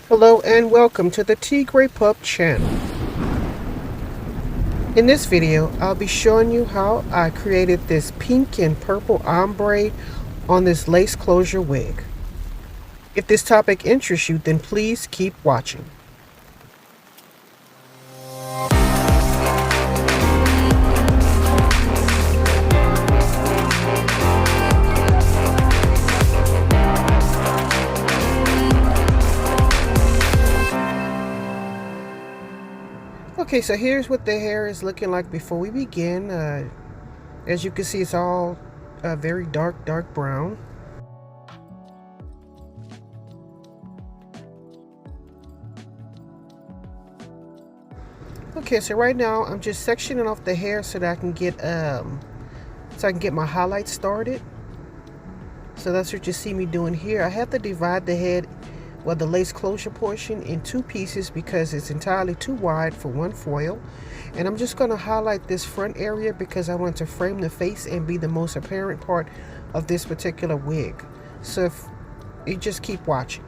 Hello and welcome to the TigrePup channel. In this video, I'll be showing you how I created this pink and purple ombre on this lace closure wig. If this topic interests you, then please keep watching. Okay, so here's what the hair is looking like before we begin. As you can see, it's all very dark brown. Okay, so right now I'm just sectioning off the hair so that I can get my highlights started. So that's what you see me doing here. I have to divide the head, well, the lace closure portion, in two pieces because it's entirely too wide for one foil. And I'm just going to highlight this front area because I want to frame the face and be the most apparent part of this particular wig. So if you just keep watching.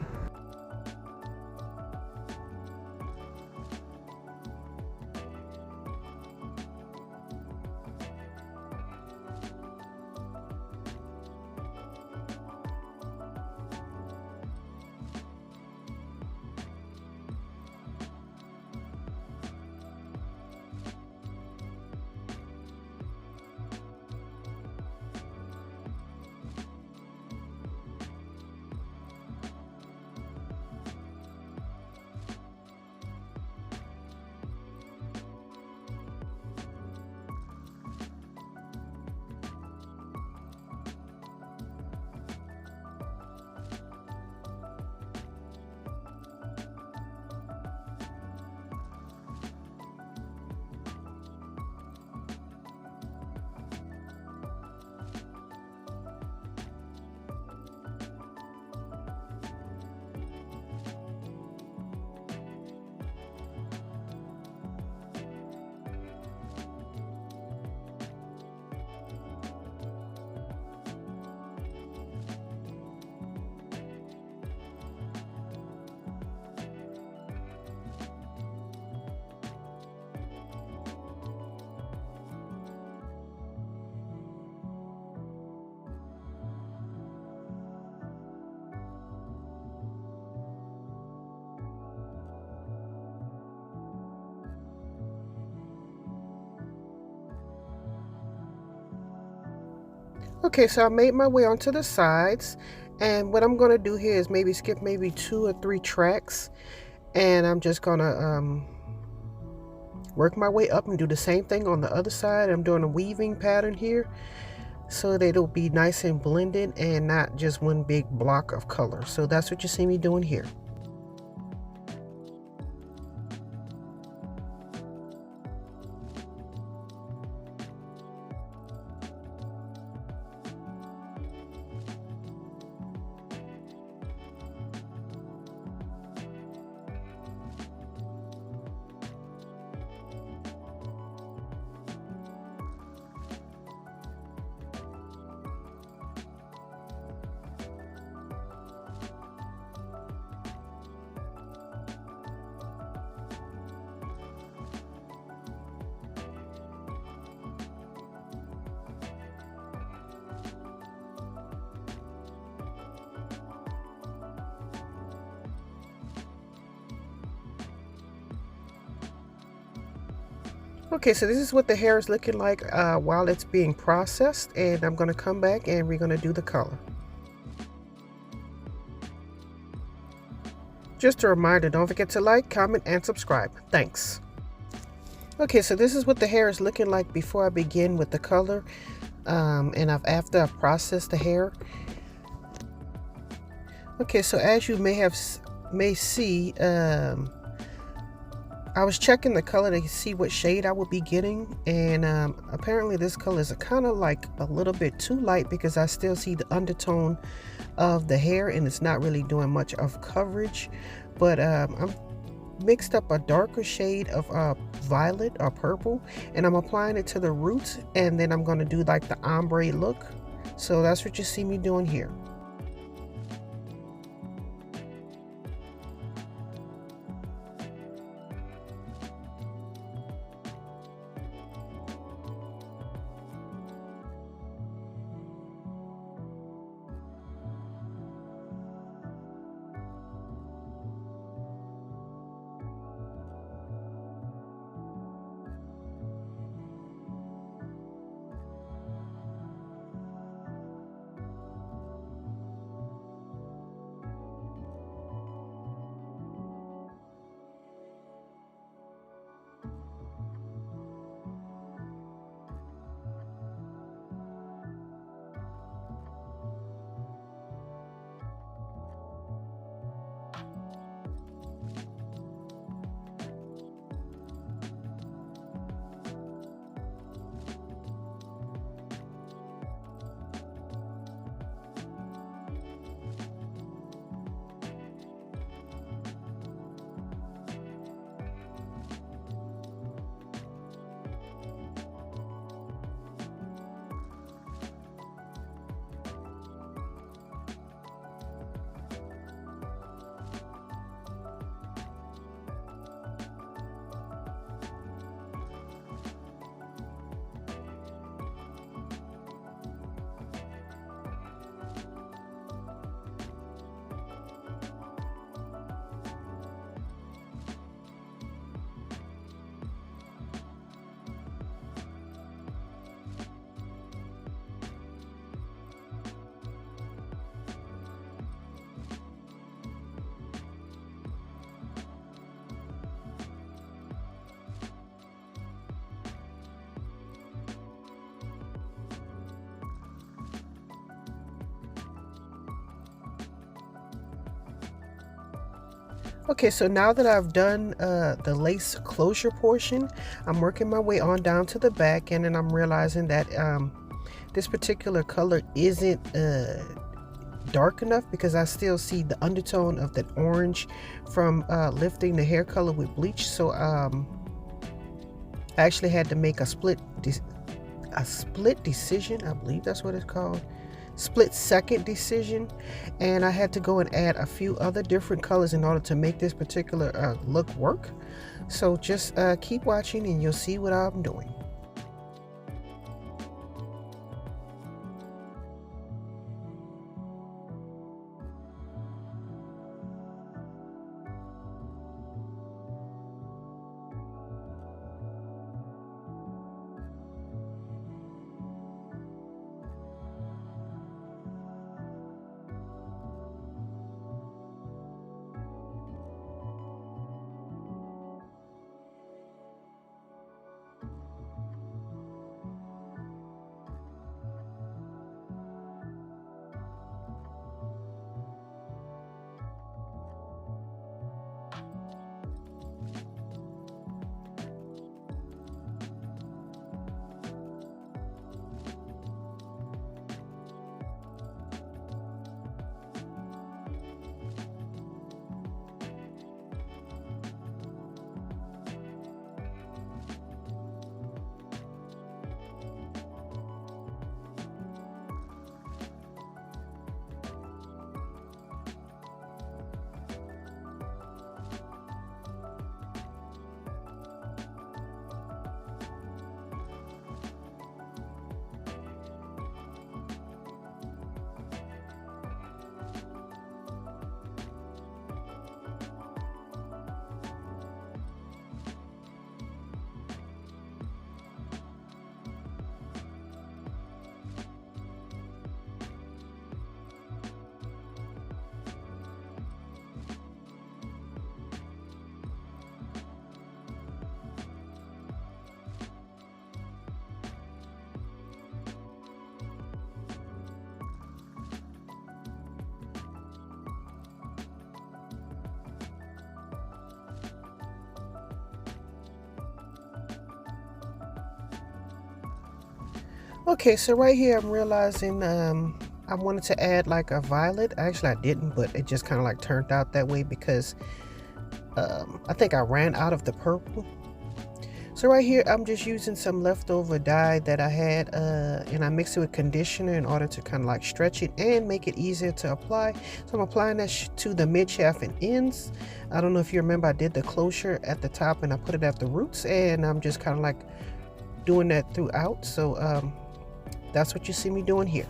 Okay, so I made my way onto the sides, and what I'm going to do here is maybe skip maybe 2 or 3 tracks, and I'm just going to work my way up and do the same thing on the other side. I'm doing a weaving pattern here so that it'll be nice and blended and not just one big block of color. So that's what you see me doing here. Okay, so this is what the hair is looking like while it's being processed, and I'm going to come back and we're going to do the color. Just a reminder, don't forget to like, comment, and subscribe. Thanks. Okay, so this is what the hair is looking like before I begin with the color, and after I've processed the hair. Okay, so as you may see, I was checking the color to see what shade I would be getting, and apparently this color is kind of like a little bit too light because I still see the undertone of the hair and it's not really doing much of coverage. But I'm mixed up a darker shade of violet or purple, and I'm applying it to the roots, and then I'm going to do like the ombre look. So that's what you see me doing here. Okay, so now that I've done the lace closure portion, I'm working my way on down to the back, and then I'm realizing that this particular color isn't dark enough because I still see the undertone of that orange from lifting the hair color with bleach. So I actually had to make a split decision. I believe that's what it's called. Split second decision, and I had to go and add a few other different colors in order to make this particular look work. So just keep watching and you'll see what I'm doing. Okay, so right here I'm realizing I wanted to add like a violet. Actually, I didn't, but it just kind of like turned out that way because I think I ran out of the purple. So right here I'm just using some leftover dye that I had and I mixed it with conditioner in order to kind of like stretch it and make it easier to apply. So I'm applying that to the mid shaft and ends. I don't know if you remember, I did the closure at the top and I put it at the roots, and I'm just kind of like doing that throughout. So that's what you see me doing here.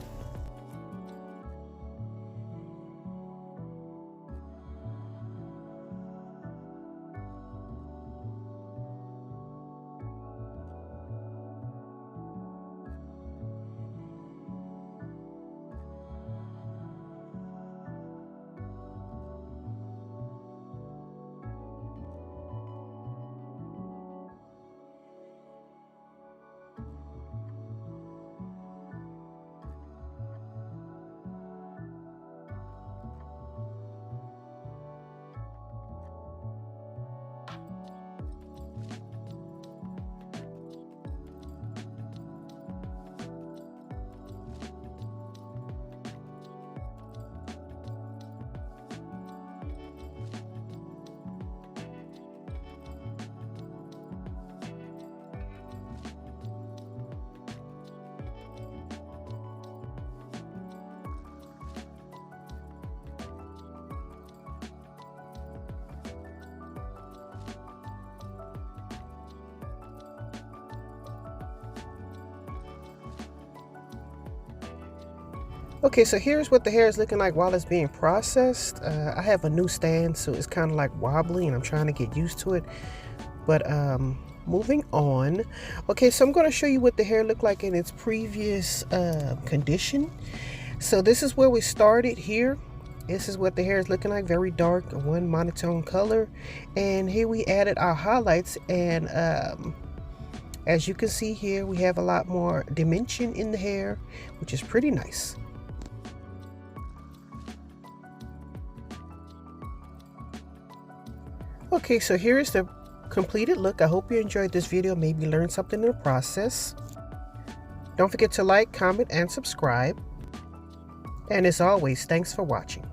Okay, so here's what the hair is looking like while it's being processed. I have a new stand, so it's kind of like wobbly and I'm trying to get used to it. But moving on. Okay, so I'm going to show you what the hair looked like in its previous condition. So this is where we started here. This is what the hair is looking like, very dark, one monotone color. And here we added our highlights, and as you can see here, we have a lot more dimension in the hair, which is pretty nice. Okay, so here is the completed look. I hope you enjoyed this video, maybe learned something in the process. Don't forget to like, comment, and subscribe. And as always, thanks for watching.